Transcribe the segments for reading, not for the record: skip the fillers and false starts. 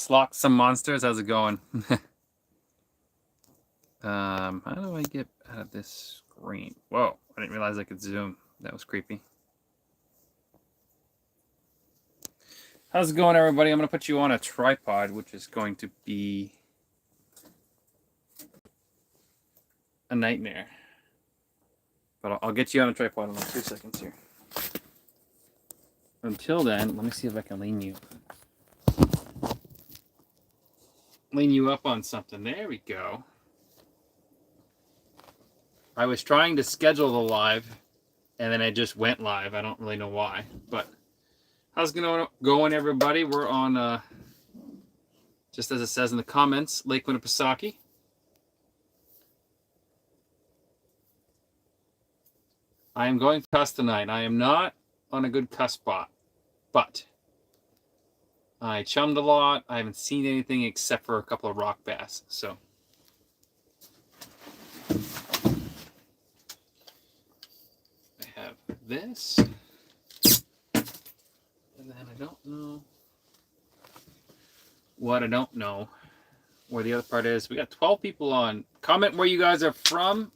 Slock some monsters. How's it going? How do I get out of this screen? Whoa, I didn't realize I could zoom. That was creepy. How's it going, everybody? I'm going to put you on a tripod, which is going to be a nightmare. But I'll get you on a tripod in like 2 seconds here. Until then, let me see if I can lean you up on something. There we go. I was trying to schedule the live, and then I just went live. I don't really know why, but how's it going, everybody? We're on, just as it says in the comments, Lake Winnipesaukee. I am going to cuss tonight. I am not on a good cuss spot, but I chummed a lot. I haven't seen anything except for a couple of rock bass, so. I have this, and then I don't know what I don't know where the other part is. We got 12 people on. Comment where you guys are from.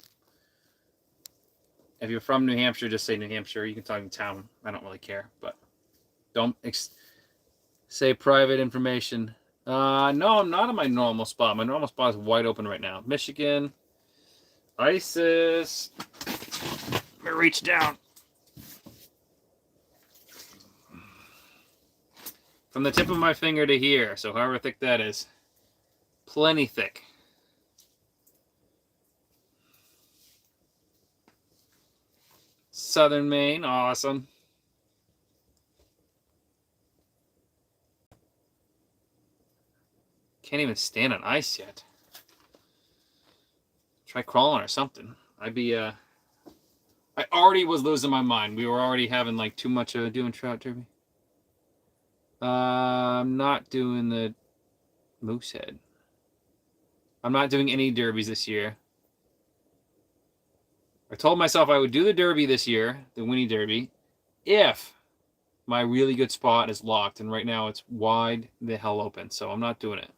If you're from New Hampshire, just say New Hampshire. You can talk in town. I don't really care, but don't say private information. No, I'm not in my normal spot. My normal spot is wide open right now. Michigan, ISIS. Let me reach down. From the tip of my finger to here, so however thick that is. Plenty thick. Southern Maine, awesome. Can't even stand on ice yet. Try crawling or something. I'd be, I already was losing my mind. We were already having like too much of doing trout derby. I'm not doing the Moosehead. I'm not doing any derbies this year. I told myself I would do the derby this year, the Winnie Derby, if my really good spot is locked. And right now it's wide the hell open, so I'm not doing it.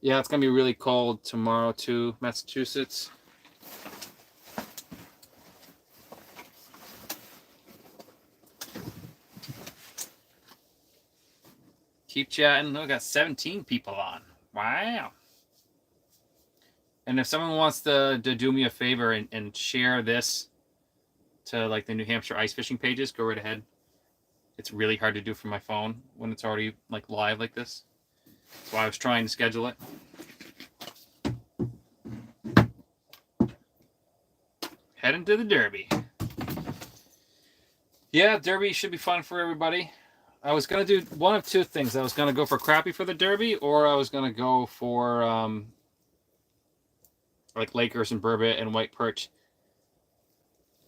Yeah, it's going to be really cold tomorrow too, Massachusetts. Keep chatting. I got 17 people on. Wow. And if someone wants to do me a favor and share this to like the New Hampshire ice fishing pages, go right ahead. It's really hard to do from my phone when it's already like live like this. That's why I was trying to schedule it. Heading to the Derby. Yeah, Derby should be fun for everybody. I was going to do one of two things. I was going to go for crappie for the Derby, or I was going to go for like Lakers and burbot and white perch.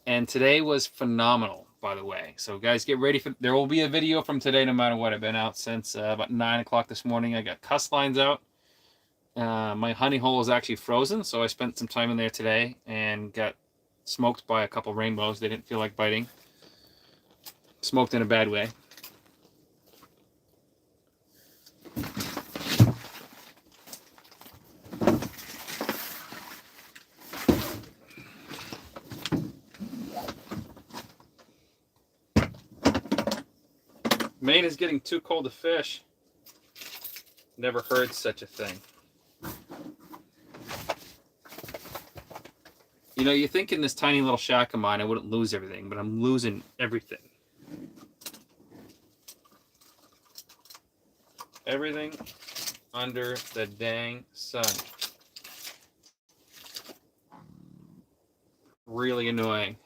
And today was phenomenal, by the way. So guys, get ready for, there will be a video from today no matter what. I've been out since about 9 o'clock this morning. I got cuss lines out. My honey hole is actually frozen, so I spent some time in there today and got smoked by a couple rainbows. They didn't feel like biting. Smoked in a bad way. Maine is getting too cold to fish. Never heard such a thing. You know, you think in this tiny little shack of mine I wouldn't lose everything, but I'm losing everything. Everything under the dang sun. Really annoying.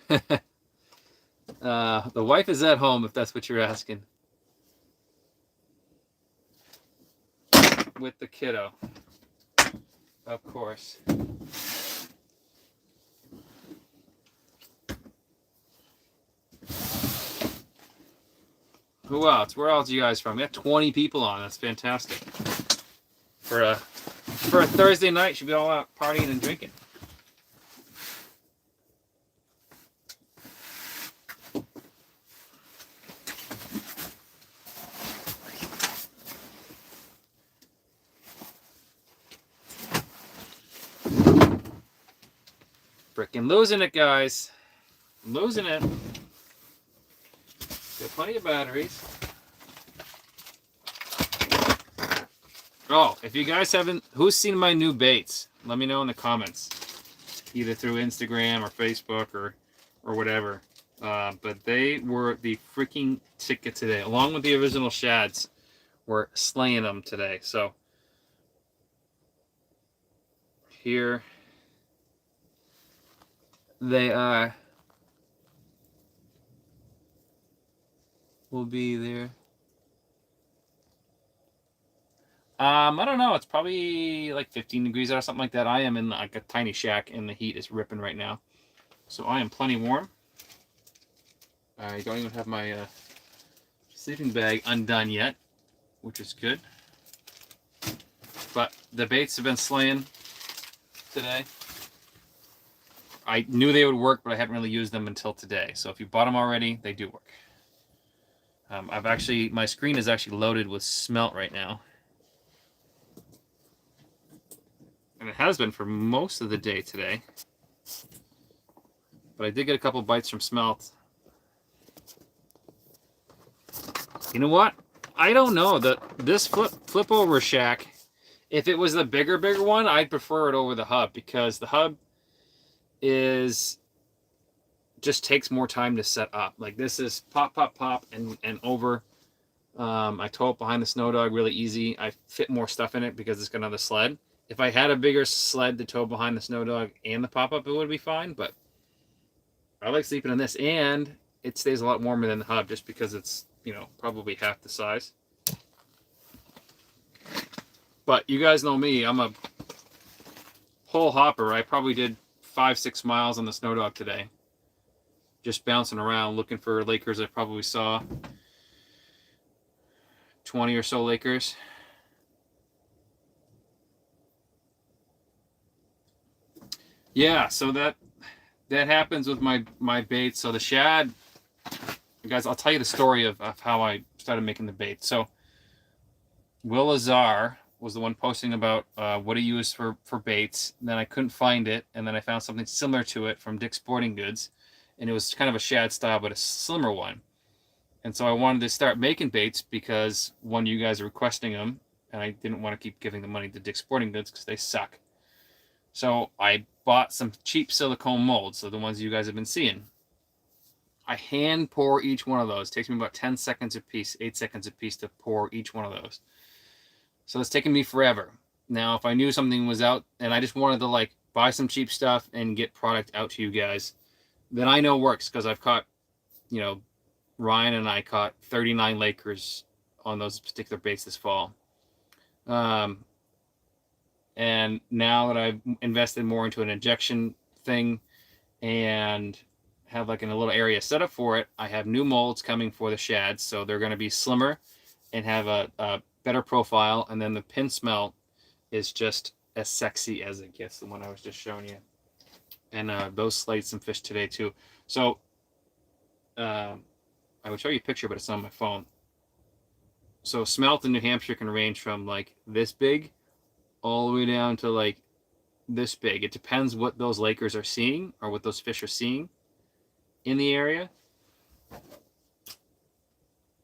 The wife is at home, if that's what you're asking. With the kiddo. Of course. Who else? Where else are you guys from? We got 20 people on. That's fantastic. For a Thursday night, should be all out partying and drinking. Freaking losing it, guys. Losing it. Got plenty of batteries. Oh, if you guys haven't, who's seen my new baits? Let me know in the comments, either through Instagram or Facebook or whatever. But they were the freaking ticket today, along with the original shads. We're slaying them today. So here they are. Will be there. I don't know. It's probably like 15 degrees out or something like that. I am in like a tiny shack, and the heat is ripping right now. So I am plenty warm. I don't even have my sleeping bag undone yet, which is good. But the baits have been slaying today. I knew they would work, but I hadn't really used them until today. So if you bought them already, they do work. My screen is actually loaded with smelt right now. And it has been for most of the day today. But I did get a couple bites from smelt. You know what? I don't know. This flip over shack, if it was the bigger one, I'd prefer it over the hub, because the hub just takes more time to set up. Like this is pop, and over. I tow it behind the snow dog really easy. I fit more stuff in it because it's got another sled. If I had a bigger sled to tow behind the snow dog and the pop-up, it would be fine, but I like sleeping in this, and it stays a lot warmer than the hub just because it's, you know, probably half the size. But you guys know me, I'm a whole hopper. I probably did 5-6 miles on the snow dog today, just bouncing around looking for Lakers. I probably saw 20 or so Lakers. Yeah, so that happens with my baits. So the shad, guys, I'll tell you the story of how I started making the bait. So Will Azar was the one posting about what he used for baits. And then I couldn't find it, and then I found something similar to it from Dick's Sporting Goods, and it was kind of a shad style, but a slimmer one. And so I wanted to start making baits because one of you guys are requesting them, and I didn't want to keep giving the money to Dick's Sporting Goods because they suck. So I bought some cheap silicone molds, so the ones you guys have been seeing. I hand pour each one of those. It takes me about 10 seconds a piece, 8 seconds a piece to pour each one of those. So it's taken me forever. Now, if I knew something was out and I just wanted to like buy some cheap stuff and get product out to you guys, then I know it works, because I've caught, you know, Ryan and I caught 39 Lakers on those particular baits this fall. And now that I've invested more into an injection thing and have like in a little area set up for it, I have new molds coming for the shads. So they're going to be slimmer and have a better profile. And then the pin smelt is just as sexy as it gets, the one I was just showing you. And those slayed some fish today too. So I would show you a picture, but it's on my phone. So smelt in New Hampshire can range from like this big all the way down to like this big. It depends what those Lakers are seeing or what those fish are seeing in the area.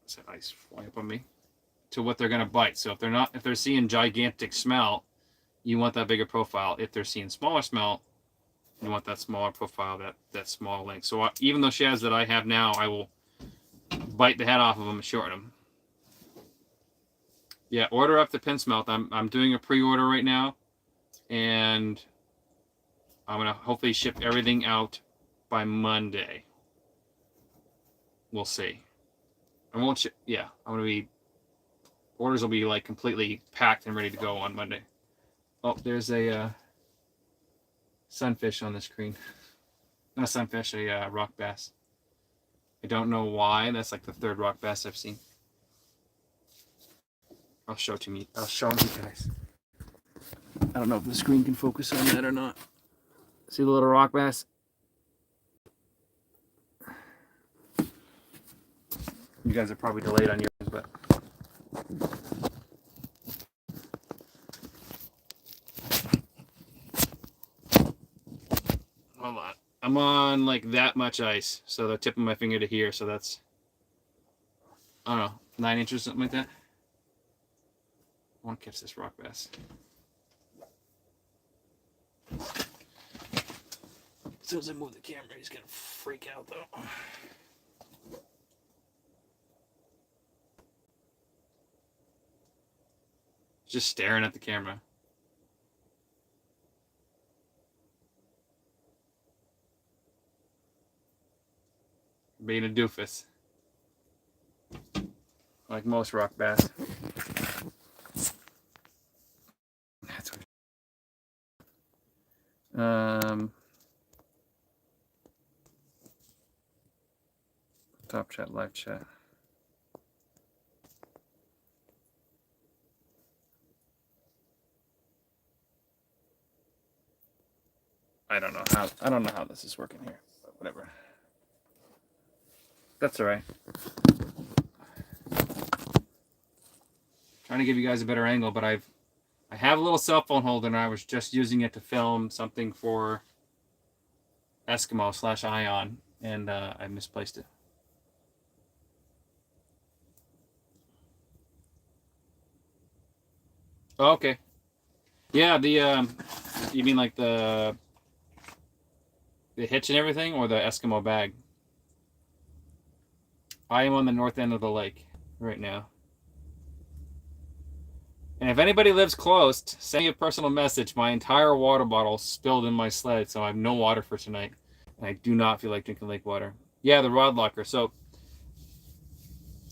Is that ice flying up on me? To what they're going to bite. So if they're seeing gigantic smelt, you want that bigger profile. If they're seeing smaller smelt, you want that smaller profile, that small length. So even those shads that I have now, I will bite the head off of them and shorten them. Yeah, order up the pin smelt. I'm doing a pre-order right now, and I'm gonna hopefully ship everything out by Monday. We'll see. I won't ship. Yeah, orders will be like completely packed and ready to go on Monday. Oh, there's a sunfish on the screen. Not a sunfish, a rock bass. I don't know why. That's like the third rock bass I've seen. I'll show them to you guys. I don't know if the screen can focus on that or not. See the little rock bass? You guys are probably delayed on yours, but hold on. I'm on like that much ice. So the tip of my finger to here. So that's, I don't know, 9 inches, something like that. I want to catch this rock bass. As soon as I move the camera, he's going to freak out though. Just staring at the camera. Being a doofus. Like most rock bass. That's what. Top chat, live chat. I don't know how this is working here, but whatever. That's all right. Trying to give you guys a better angle, but I have a little cell phone holder, and I was just using it to film something for Eskimo / Ion, and I misplaced it. Oh, okay. Yeah, the you mean like the hitch and everything, or the Eskimo bag? I am on the north end of the lake right now. And if anybody lives close, send me a personal message. My entire water bottle spilled in my sled, so I have no water for tonight. And I do not feel like drinking lake water. Yeah, the rod locker. So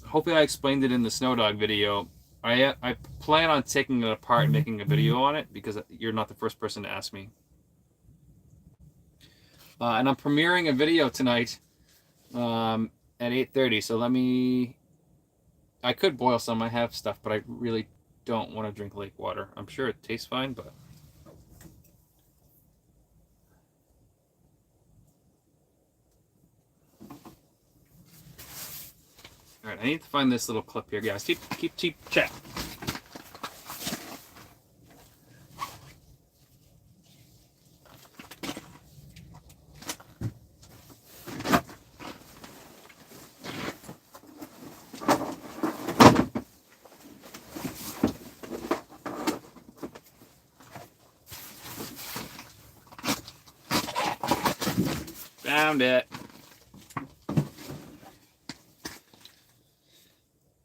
hopefully I explained it in the Snow Dog video. I plan on taking it apart and making a video on it, because you're not the first person to ask me. And I'm premiering a video tonight at 8:30. So I could boil some. I have stuff, but I really don't want to drink lake water. I'm sure it tastes fine, but all right, I need to find this little clip here, guys. Keep chat. Found it.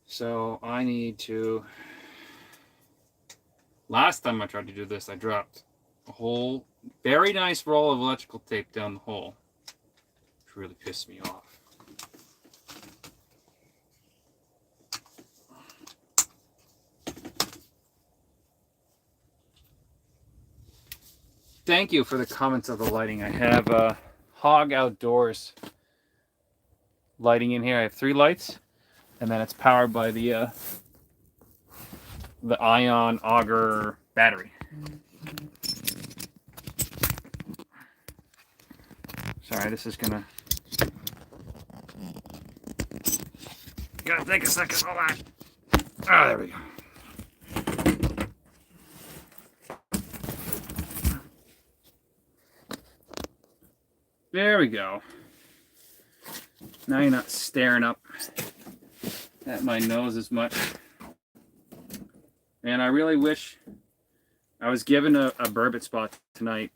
So I need to. Last time I tried to do this, I dropped a whole very nice roll of electrical tape down the hole, which really pissed me off. Thank you for the comments of the lighting. I have Hog Outdoors lighting in here. I have 3 lights, and then it's powered by the Ion Auger battery. Sorry, this is gonna take a second. Hold on. Ah, there we go. There we go. Now you're not staring up at my nose as much. And I really wish I was given a burbot spot tonight.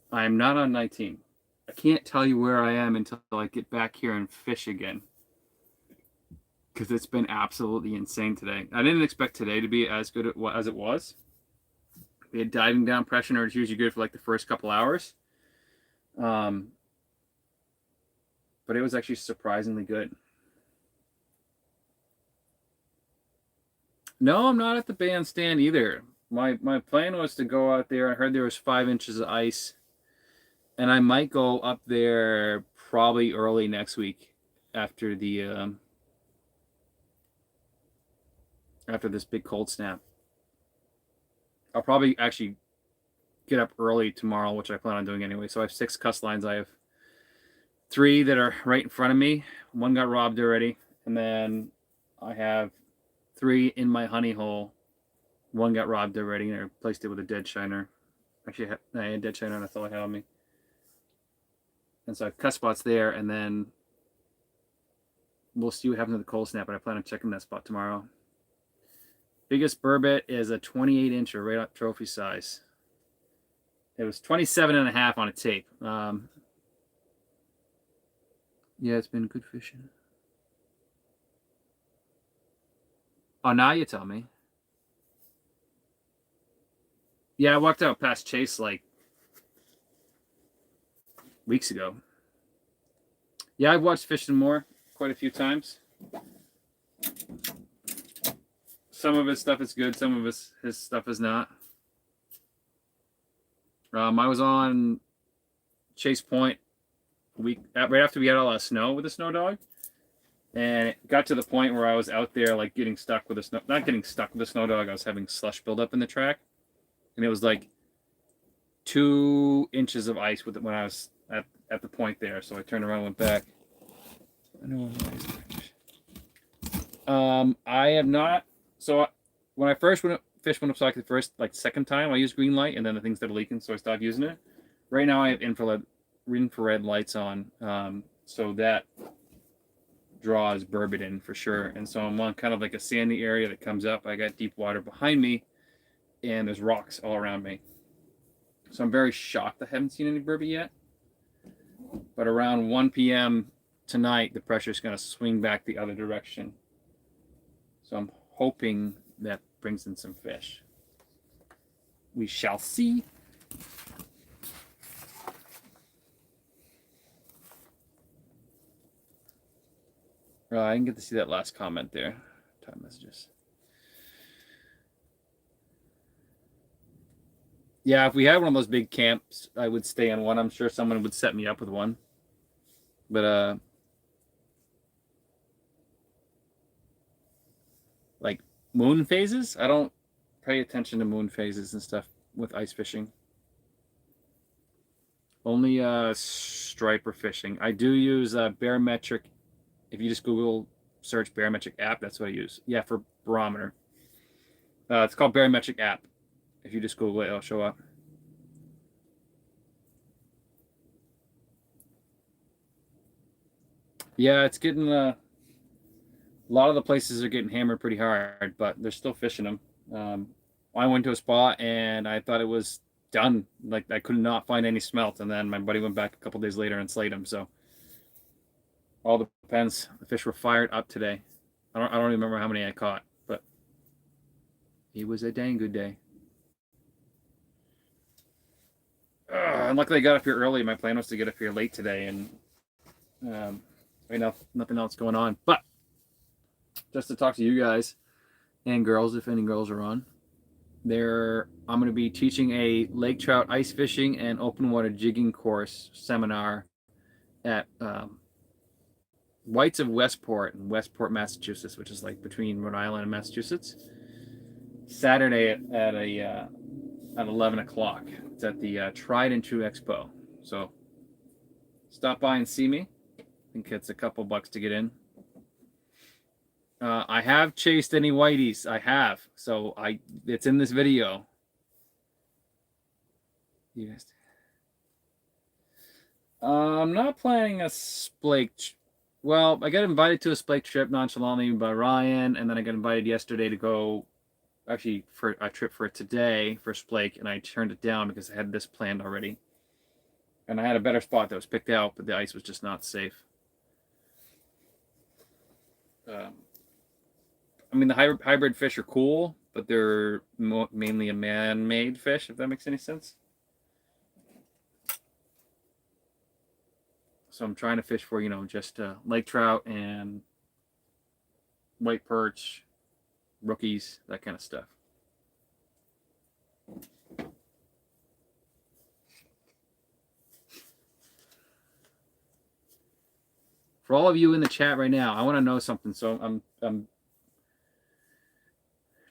I am not on 19. I can't tell you where I am until I get back here and fish again, because it's been absolutely insane today. I didn't expect today to be as good as it was. We had diving down pressure, and it's usually good for like the first couple hours. But it was actually surprisingly good. No, I'm not at the bandstand either. My plan was to go out there. I heard there was 5 inches of ice, and I might go up there probably early next week after the after this big cold snap. I'll probably actually get up early tomorrow, which I plan on doing anyway. So I have 6 cuss lines. I have 3 that are right in front of me. 1 got robbed already, and then I have 3 in my honey hole. 1 got robbed already, and I replaced it with a dead shiner. Actually, I had a dead shiner, and I thought I had on me. And so I have cut spots there, and then we'll see what happens to the cold snap, but I plan on checking that spot tomorrow. Biggest burbot is a 28-incher, right up trophy size. It was 27.5 on a tape. Yeah, it's been good fishing. Oh, now you tell me. Yeah, I walked out past Chase like weeks ago. Yeah, I've watched Fishing More quite a few times. Some of his stuff is good, some of his stuff is not. I was on Chase Point right after we had all that snow with the snow dog, and it got to the point where I was out there like getting stuck with the snow, not getting stuck with the snow dog. I was having slush buildup in the track, and it was like 2 inches of ice with it when I was at the point there. So I turned around and went back. I have not. So when I first fish Winnipesaukee the first second time, I used green light, and then the things started leaking, so I stopped using it. Right now I have infrared lights on, so that draws burbot in for sure. And so I'm on kind of like a sandy area that comes up. I got deep water behind me, and there's rocks all around me. So I'm very shocked I haven't seen any burbot yet. But around 1 p.m. tonight, the pressure is going to swing back the other direction. So I'm hoping that brings in some fish. We shall see. I didn't get to see that last comment there. Time messages. Yeah, if we had one of those big camps, I would stay on one. I'm sure someone would set me up with one. But like moon phases, I don't pay attention to moon phases and stuff with ice fishing. Only striper fishing. I do use barometric. If you just Google search barometric app, that's what I use. Yeah, for barometer. It's called barometric app. If you just Google it, it'll show up. Yeah, it's getting a lot of the places are getting hammered pretty hard, but they're still fishing them. I went to a spot and I thought it was done. Like I could not find any smelt, and then my buddy went back a couple days later and slayed them. So all depends. The fish were fired up today. I don't remember how many I caught, but it was a dang good day. And luckily I got up here early. My plan was to get up here late today, and right now nothing else going on. But just to talk to you guys and girls, if any girls are on, I'm going to be teaching a lake trout ice fishing and open water jigging course seminar at Whites of Westport in Westport, Massachusetts, which is like between Rhode Island and Massachusetts. Saturday at 11 o'clock. It's at the Tried and True Expo. So stop by and see me. I think it's a couple bucks to get in. I have chased any whiteys. I have. So it's in this video. Yes. I'm not planning a splake. Well, I got invited to a splake trip nonchalantly by Ryan, and then I got invited yesterday to go, actually for a trip for today for splake, and I turned it down because I had this planned already. And I had a better spot that was picked out, but the ice was just not safe. I mean, the hybrid fish are cool, but they're mainly a man-made fish, if that makes any sense. So I'm trying to fish for, just lake trout and white perch, rookies, that kind of stuff. For all of you in the chat right now, I want to know something. So I'm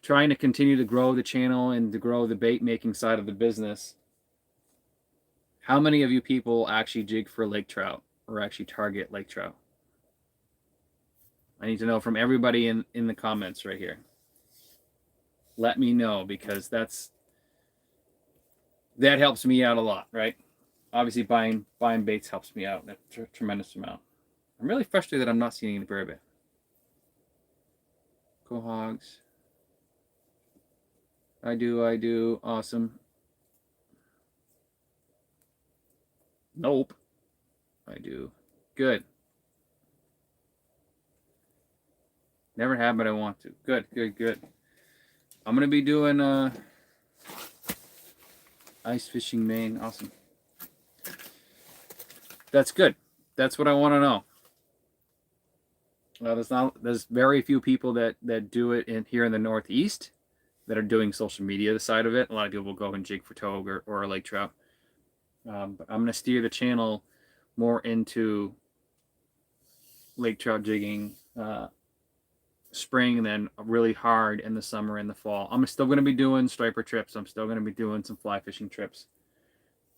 trying to continue to grow the channel and to grow the bait making side of the business. How many of you people actually jig for lake trout or actually target lake trout? I need to know from everybody in the comments right here. Let me know, because that helps me out a lot, right? obviously buying baits helps me out a tremendous amount. I'm really frustrated that I'm not seeing any burbot. Quahogs. I do. Awesome. Nope. I do. Good. Never have, but I want to. Good. I'm going to be doing ice fishing Maine. Awesome. That's good. That's what I want to know. There's very few people that do it here in the Northeast that are doing social media side of it. A lot of people will go and jig for togue or a lake trout. But I'm going to steer the channel more into lake trout jigging spring, and then really hard in the summer and the fall. I'm still going to be doing striper trips. I'm still going to be doing some fly fishing trips,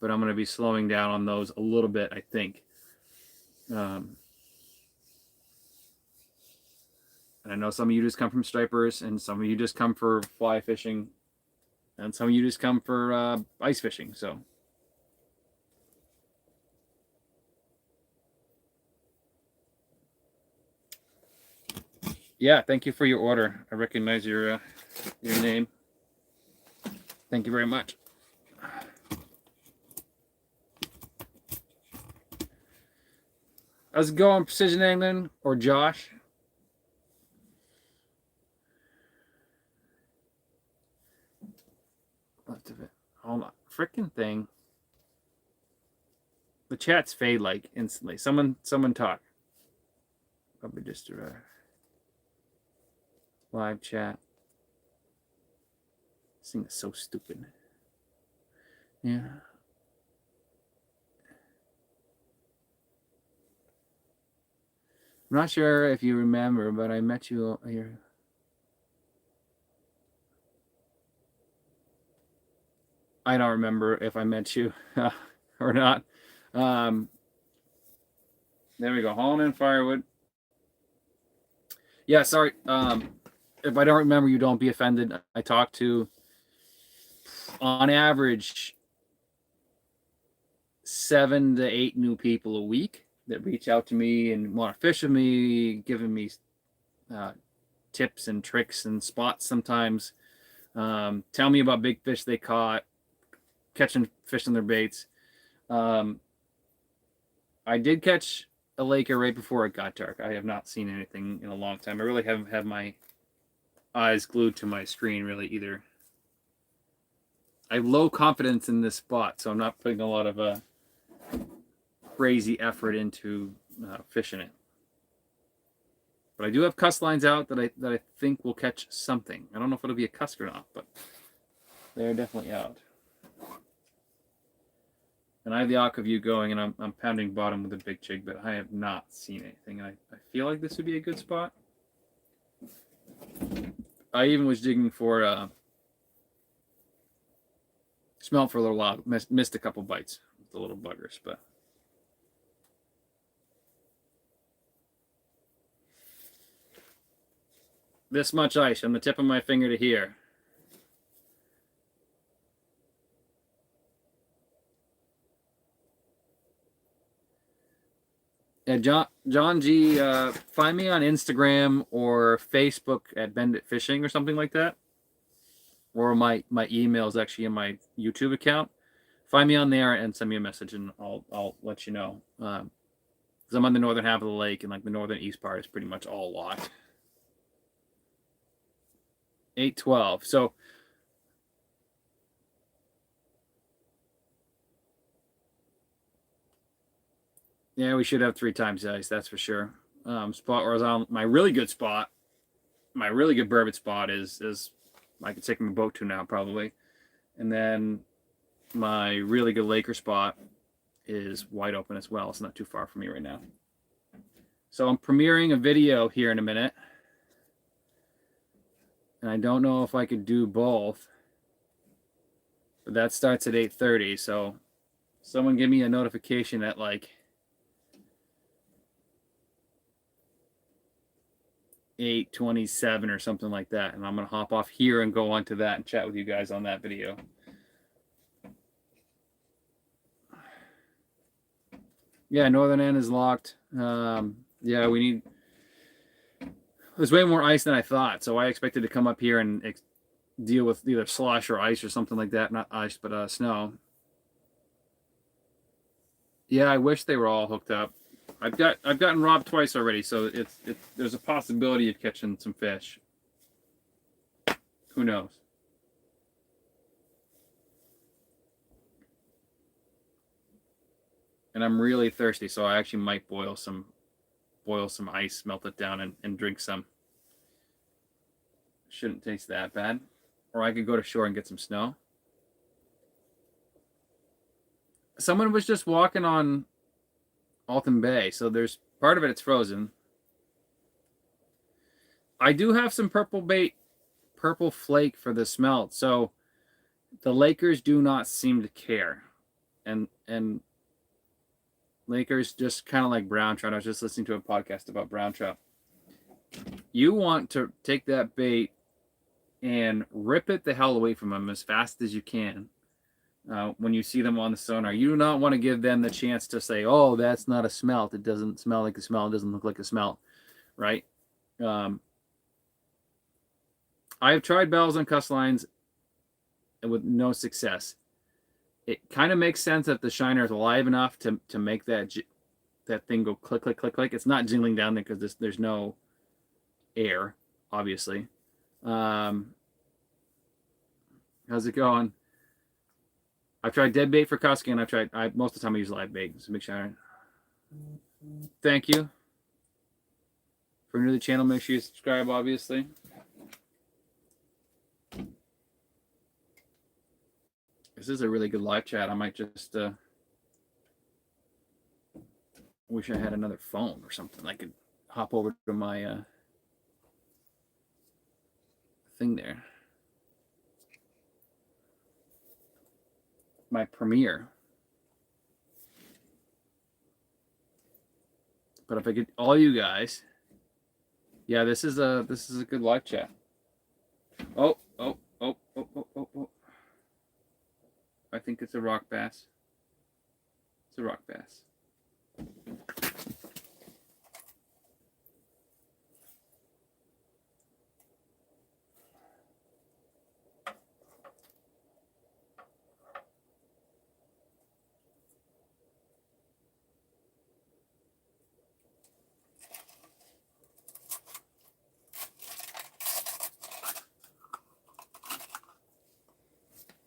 but I'm going to be slowing down on those a little bit, I think. And I know some of you just come from stripers, and some of you just come for fly fishing, and some of you just come for ice fishing. So yeah, thank you for your order. I recognize your name. Thank you very much. How's it going, Precision Angling or Josh? Left of it. Hold on. Frickin' thing. The chats fade like instantly. Someone talk. Probably just a live chat. This thing is so stupid. Yeah. I'm not sure if you remember, but I met you here. I don't remember if I met you or not. There we go. Hauling in firewood. Yeah, sorry. If I don't remember, you don't be offended. I talk to, on average, 7 to 8 new people a week that reach out to me and want to fish with me, giving me tips and tricks and spots sometimes. Tell me about big fish they caught, catching fish on their baits. I did catch a laker right before it got dark. I have not seen anything in a long time. I really haven't had my eyes glued to my screen really either. I have low confidence in this spot, so I'm not putting a lot of crazy effort into fishing it. But I do have cuss lines out that I think will catch something. I don't know if it'll be a cusk or not, but they're definitely out. And I have the aqua view going, and I'm pounding bottom with a big jig, but I have not seen anything. And I feel like this would be a good spot. I even was jigging for smelt for a little while, missed a couple bites with the little buggers, but this much ice from the tip of my finger to here. Yeah, John G, find me on Instagram or Facebook at Bendit Fishing or something like that. Or my email is actually in my YouTube account. Find me on there and send me a message, and I'll let you know. Because I'm on the northern half of the lake, and like the northern east part is pretty much all locked. 8:12. So yeah, we should have 3 times the ice, that's for sure. Spot where I was on my really good spot, my really good burbot spot is I could take my boat to now probably. And then my really good laker spot is wide open as well. It's not too far from me right now. So I'm premiering a video here in a minute. And I don't know if I could do both. But that starts at 8:30. So someone give me a notification at like 8:27 or something like that. And I'm going to hop off here and go on to that and chat with you guys on that video. Yeah, northern end is locked. Yeah, we need. There's way more ice than I thought, so I expected to come up here and deal with either slush or ice or something like that. Not ice, but snow. Yeah, I wish they were all hooked up. I've gotten robbed twice already, so it's there's a possibility of catching some fish. Who knows? And I'm really thirsty, so I actually might boil some ice, melt it down, and drink some. Shouldn't taste that bad. Or I could go to shore and get some snow. Someone was just walking on Alton Bay, so there's part of it's frozen. I do have some purple flake for the smelt, so the Lakers do not seem to care. And Lakers just kind of like brown trout. I was just listening to a podcast about brown trout. You want to take that bait and rip it the hell away from them as fast as you can. When you see them on the sonar, you do not want to give them the chance to say, "Oh, that's not a smelt. It doesn't smell like a smelt. It doesn't look like a smelt," right? Um, I have tried bells on cuss lines with no success. It kind of makes sense that the shiner is alive enough to make that thing go click click click click. It's not jingling down there because there's no air, obviously. How's it going? I've tried dead bait for cusking. Most of the time I use live bait. So big shiner. Thank you. For new to the channel, make sure you subscribe, obviously. This is a really good live chat. I might just wish I had another phone or something. I could hop over to my thing there. My Premiere. But if I get all you guys, yeah, this is a good live chat. Oh. I think it's a rock bass. It's a rock bass.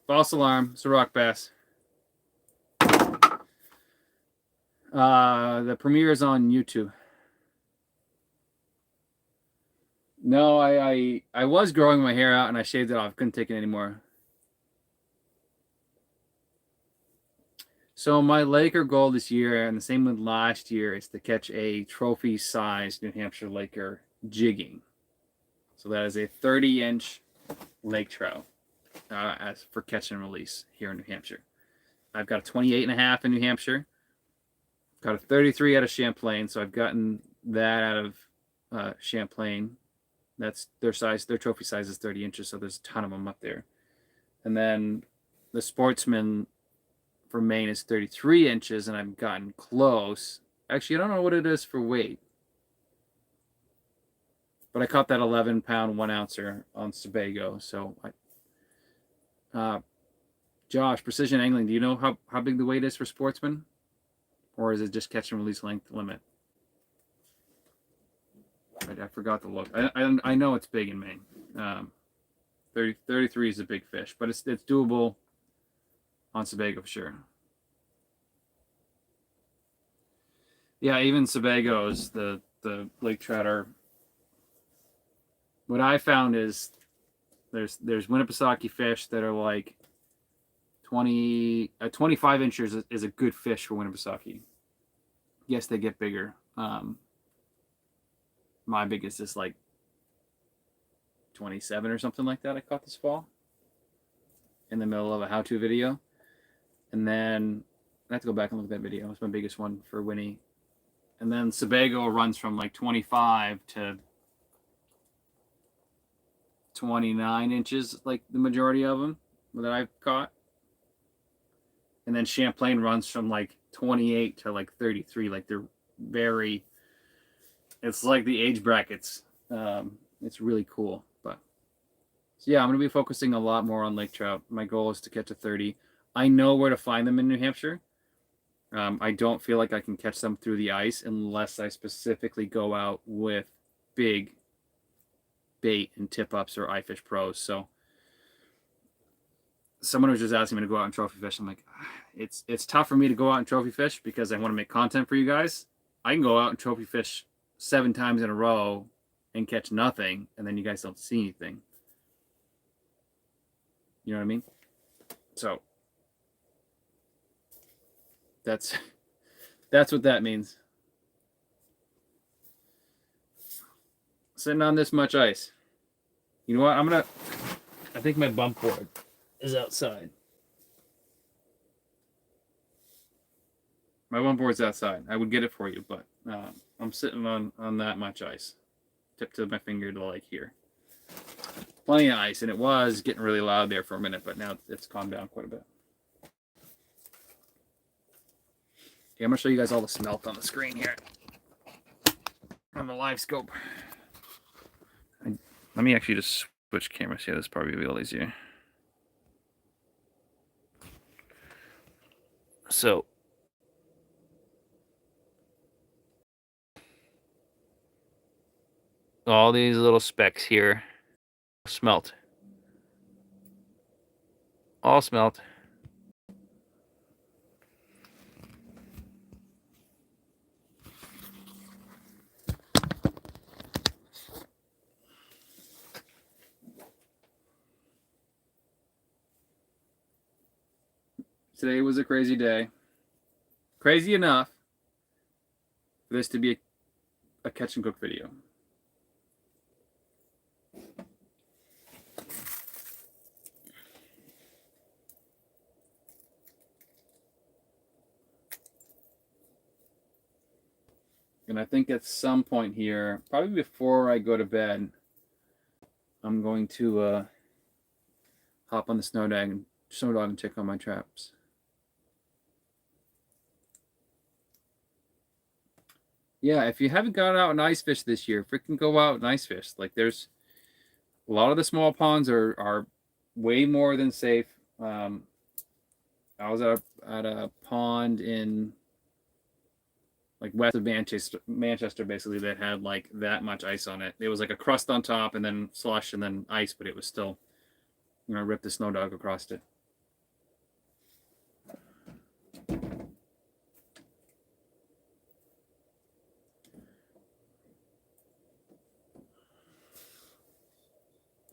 False alarm. It's a rock bass. The premiere is on YouTube. No, I was growing my hair out and I shaved it off. Couldn't take it anymore. So my Laker goal this year, and the same with last year, is to catch a trophy-sized New Hampshire Laker jigging. So that is a 30-inch lake trout as for catch and release here in New Hampshire. I've got a 28.5 in New Hampshire. Got a 33 out of Champlain, so I've gotten that out of Champlain. That's their size. Their trophy size is 30 inches, so there's a ton of them up there. And then the Sportsman for Maine is 33 inches, and I've gotten close. Actually, I don't know what it is for weight, but I caught that 11-pound 1-ouncer on Sebago. So, Josh, Precision Angling, do you know how big the weight is for Sportsman? Or is it just catch and release length limit? I forgot to look. I know it's big in Maine. 33 is a big fish, but it's doable on Sebago for sure. Yeah, even Sebagos, the lake trout are. What I found is there's Winnipesaukee fish that are like 25 inches is a good fish for Winnipesaukee. Yes, they get bigger. My biggest is like 27 or something like that I caught this fall in the middle of a how-to video. And then I have to go back and look at that video. It's my biggest one for Winnie. And then Sebago runs from like 25 to 29 inches, like the majority of them that I've caught. And then Champlain runs from like 28 to like 33. Like they're very, it's like the age brackets. It's really cool. But so yeah, I'm going to be focusing a lot more on lake trout. My goal is to catch a 30. I know where to find them in New Hampshire. I don't feel like I can catch them through the ice unless I specifically go out with big bait and tip ups or iFish Pros. So someone was just asking me to go out and trophy fish. I'm like, it's tough for me to go out and trophy fish because I want to make content for you guys. I can go out and trophy fish 7 times in a row and catch nothing, and then you guys don't see anything. You know what I mean? So that's what that means. Sitting on this much ice. You know what? I think my bump board is outside. My bump board's outside. I would get it for you, but I'm sitting on that much ice. Tip to my finger to like here. Plenty of ice, and it was getting really loud there for a minute, but now it's calmed down quite a bit. Okay, I'm going to show you guys all the smelt on the screen here. On the live scope. Let me actually just switch cameras here. This is probably a little easier. So, all these little specks here, smelt. All smelt. Today was a crazy day. Crazy enough for this to be a catch and cook video. And I think at some point here, probably before I go to bed, I'm going to hop on the snow dog and check on my traps. Yeah, if you haven't gone out and ice fish this year, freaking go out and ice fish. Like there's a lot of the small ponds are way more than safe. I was at a pond in like west of Manchester, basically, that had like that much ice on it. It was like a crust on top and then slush and then ice, but it was still, you know, I ripped the snow dog across it.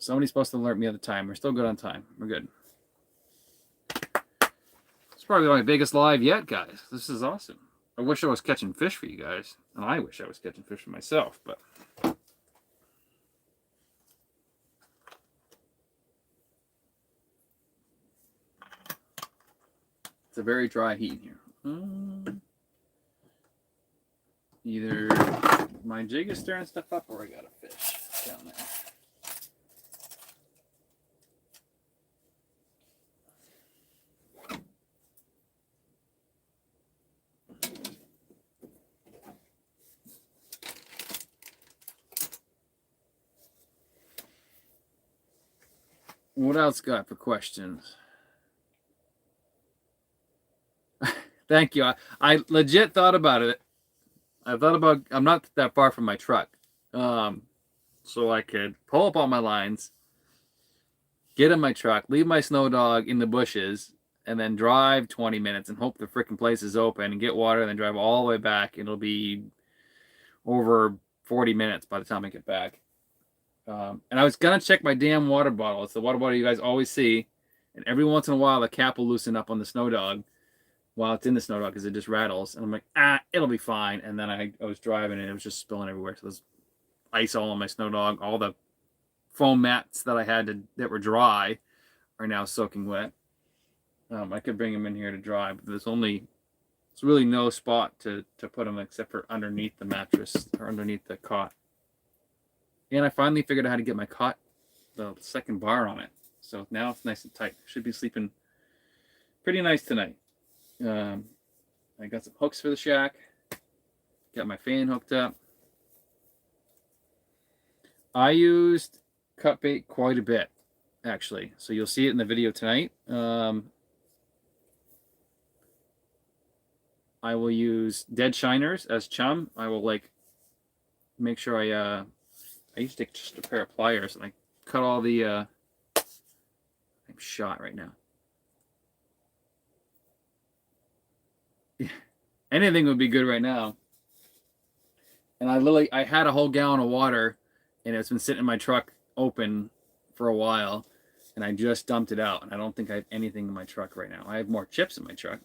Somebody's supposed to alert me at the time. We're still good on time. We're good. It's probably my biggest live yet, guys. This is awesome. I wish I was catching fish for you guys. And I wish I was catching fish for myself, but it's a very dry heat here. Either my jig is stirring stuff up or I got a fish down there. What else got for questions? Thank you. I legit thought about it. I thought about, I'm not that far from my truck. So I could pull up all my lines, get in my truck, leave my snow dog in the bushes, and then drive 20 minutes and hope the freaking place is open and get water and then drive all the way back. It'll be over 40 minutes by the time I get back. And I was going to check my damn water bottle. It's the water bottle you guys always see. And every once in a while, the cap will loosen up on the snow dog while it's in the snow dog because it just rattles. And I'm like, it'll be fine. And then I was driving and it was just spilling everywhere. So there's ice all on my snow dog. All the foam mats that I had that were dry are now soaking wet. I could bring them in here to dry, but there's really no spot to put them except for underneath the mattress or underneath the cot. And I finally figured out how to get my cot, the second bar on it. So now it's nice and tight. Should be sleeping pretty nice tonight. I I got some hooks for the shack. Got my fan hooked up. I used cut bait quite a bit, actually. So you'll see it in the video tonight. I will use dead shiners as chum. I will like make sure I used to take just a pair of pliers and I cut all the I'm shot right now. Anything would be good right now. And I had a whole gallon of water and it's been sitting in my truck open for a while and I just dumped it out and I don't think I have anything in my truck right now. I have more chips in my truck.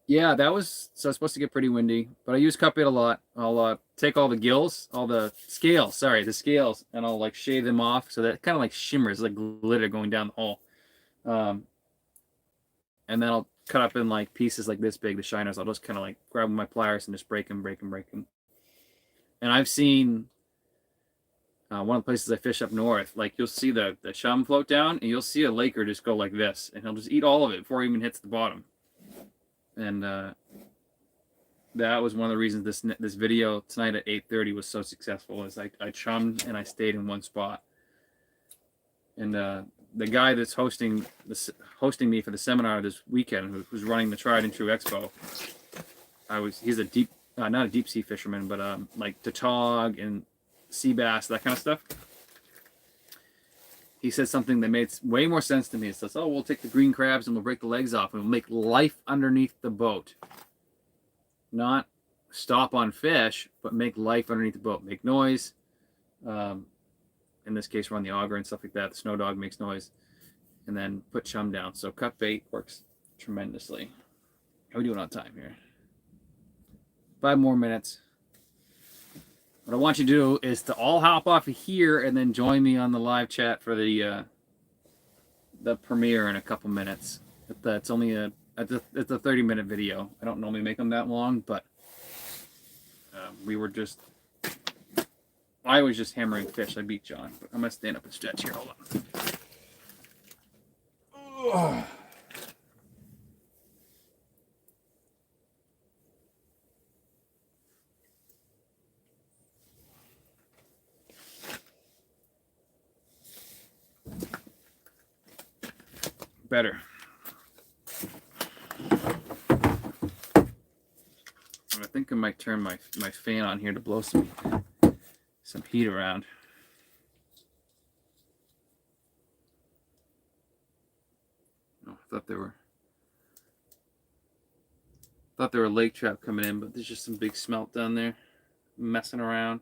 Yeah, that was so it's supposed to get pretty windy, but I use cut bait a lot. I'll take all the gills, all the scales, the scales, and I'll like shave them off so that it kind of like shimmers like glitter going down the hole. And then I'll cut up in like pieces like this big, the shiners. I'll just kind of like grab my pliers and just break them. And I've seen one of the places I fish up north, like you'll see the chum float down, and you'll see a laker just go like this, and he'll just eat all of it before he even hits the bottom. And that was one of the reasons this video tonight at 8:30 was so successful. Is I chummed and I stayed in one spot. And the guy that's hosting me for the seminar this weekend, who's running the Tried and True Expo, he's a deep not a deep sea fisherman, but like tautog and sea bass, that kind of stuff. He said something that made way more sense to me. It says, "Oh, we'll take the green crabs and we'll break the legs off and we'll make life underneath the boat. Not stop on fish, but make life underneath the boat. Make noise. In this case, run the auger and stuff like that. The snow dog makes noise. And then put chum down." So cut bait works tremendously. How are we doing on time here? 5 more minutes. What I want you to do is to all hop off of here and then join me on the live chat for the premiere in a couple minutes. It's only it's a 30-minute video. I don't normally make them that long, but I was just hammering fish. I beat John, but I'm gonna stand up and stretch here. Hold on. Better. I think I might turn my fan on here to blow some heat around. Oh, I thought there were lake trout coming in, but there's just some big smelt down there messing around.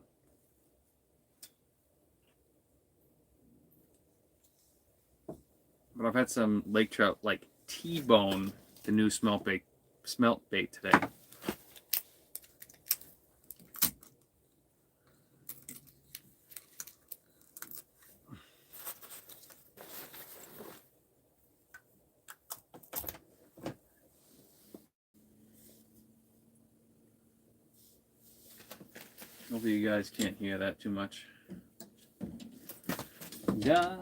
But I've had some lake trout like T-bone the new smelt bait today. Hopefully you guys can't hear that too much. Yeah.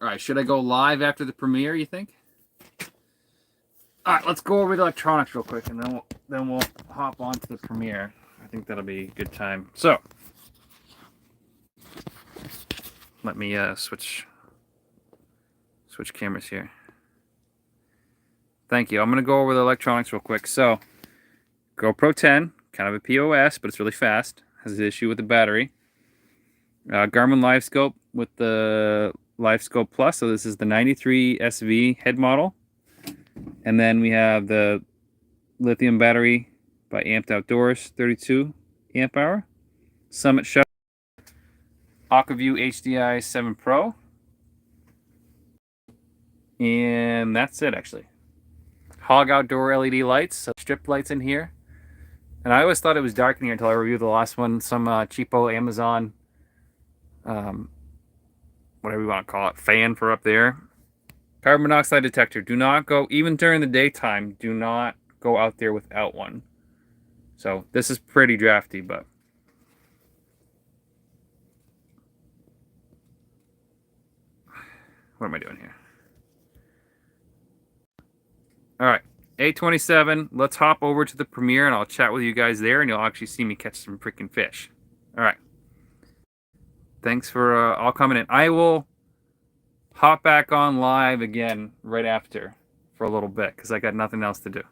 All right, should I go live after the premiere, you think? All right, let's go over the electronics real quick, and then we'll hop on to the premiere. I think that'll be a good time. So, let me switch cameras here. Thank you. I'm going to go over the electronics real quick. So, GoPro 10, kind of a POS, but it's really fast. Has an issue with the battery. Garmin LiveScope with the LiveScope Plus. So this is the 93 SV head model. And then we have the lithium battery by Amped Outdoors, 32 amp hour. Summit Shuttle, AquaView HDI 7 Pro. And that's it, actually. Hog Outdoor LED lights, so strip lights in here. And I always thought it was dark in here until I reviewed the last one. Some cheapo Amazon, whatever you want to call it, fan for up there. Carbon monoxide detector. Do not go, even during the daytime, do not go out there without one. So this is pretty drafty, but what am I doing here? All right, 8:27. Let's hop over to the premiere and I'll chat with you guys there, and you'll actually see me catch some freaking fish. All right. Thanks for all coming in. I will hop back on live again right after for a little bit because I got nothing else to do.